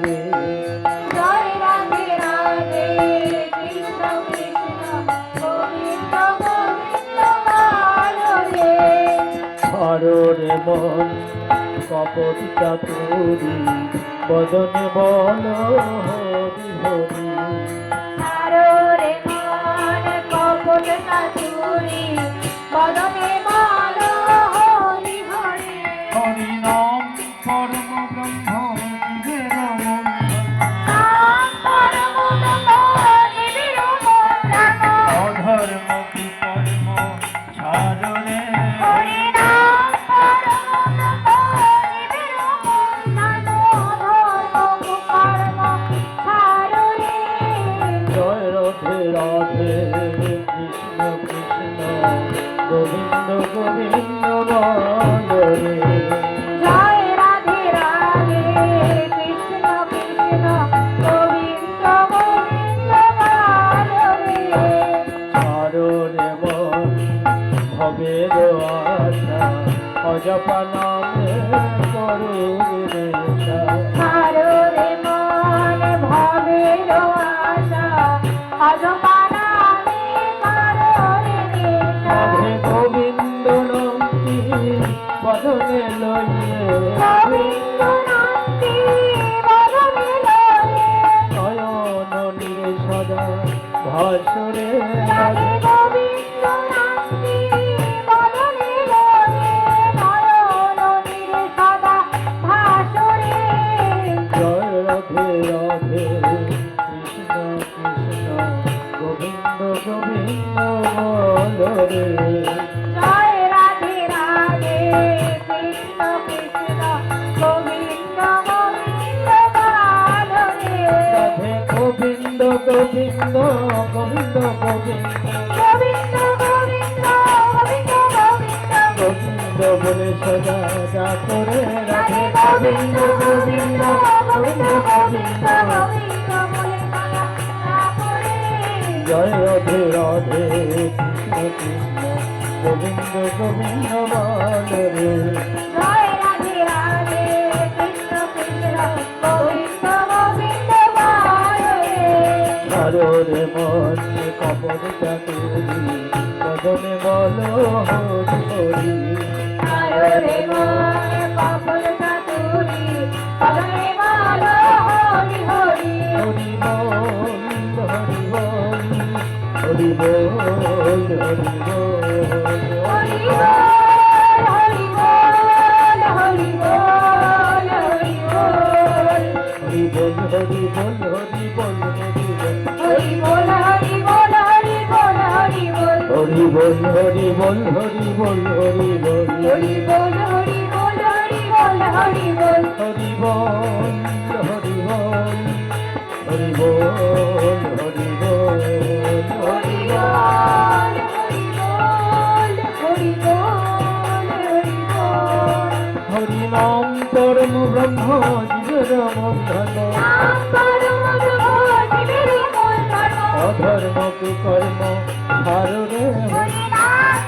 রে। জয় রাধে রাধে কৃষ্ণ কৃষ্ণ গোবিন্দ গোবিন্দ বলো রে। ছাড়ো রে মন কপট চাতুরি বদনে বলো হরি হরি। ছাড়ো রে মন কপট চাতুরি বদনে বলো হরি হরি। হরি নাম পরম ব্রহ্ম জীবের মন। নাম পরম ব্রহ্ম জীবের মন্দান। অধর্ম কি কর্ম ছাড়ো রে। হরি নাম পরম ব্রহ্ম জীবের মন্দান। অধর্ম কর্ম ছাড়ো রে। জয় রাধে রাধে কৃষ্ণ কৃষ্ণ গোবিন্দ গোবিন্দ বলো রে। জয় রাধে রাধে কৃষ্ণ কৃষ্ণ গোবিন্দ গোবিন্দ বলো রে। ছাড়ো রে মন ভবের আশা অজপা নামে করো রে নেশা। ছাড়ো রে মন ভবের আশা অজপা নামে করো রে নেশা। রাধে গোবিন্দ নামটি বদনে লইয়ে গোবিন্দ নামটি বদনে লয়ে। নয়ন নীরে সদা ভাসরে। রাধে গোবিন্দ নামটি বদনে লয়ে। নয়ন নীরে সদা ভাসরে। জয় রাধে রাধে কৃষ্ণ কৃষ্ণ গোবিন্দ গোবিন্দ বলো রে। জয় রাধে রাধে কৃষ্ণ কৃষ্ণ গোবিন্দ গোবিন্দ বলো রে। রাধে গোবিন্দ গোবিন্দ গোবিন্দ গোবিন্দ গোবিন্দ গোবিন্দ গোবিন্দ গোবিন্দ গোবিন্দ বলে সদা যা করে। রাধে রাধে গোবিন্দ গোবিন্দ গোবিন্দ গোবিন্দ গোবিন্দ গোবিন্দ গোবিন্দ। গোবিন্দ বলে সদা যা করে। জয় রাধে রাধে কৃষ্ণ কৃষ্ণ গোবিন্দ গোবিন্দ বলো রে। জয় রাধে রাধে কৃষ্ণ কৃষ্ণ গোবিন্দ গোবিন্দ বলো রে। ছাড়ো রে মন কপট চাতুরি বদনে বলো হরি হরি। ছাড়ো রে মন কপট চাতুরি বদনে বলো হরি হরি। হরি বল হরি বল হরি বল হরি বল। হরি বল হরি বল হরি বল হরি বল। হরি বল হরি বল হরি বল হরি বল। হরি বল হরি বল হরি বল হরি বল। হরি বল হরি বল হরি বল হরি বল। হরি বল হরি বল হরি বল হরি বল হরি বল হরি বল হরি বল। হরি বল হরি বল হরি বল। হরি নাম পরম ব্রহ্ম জীবের মন্থন। নাম পরম ব্রহ্ম জীবের মন্থন। অধর্ম কু কর্ম ছাড়ো রে। হরি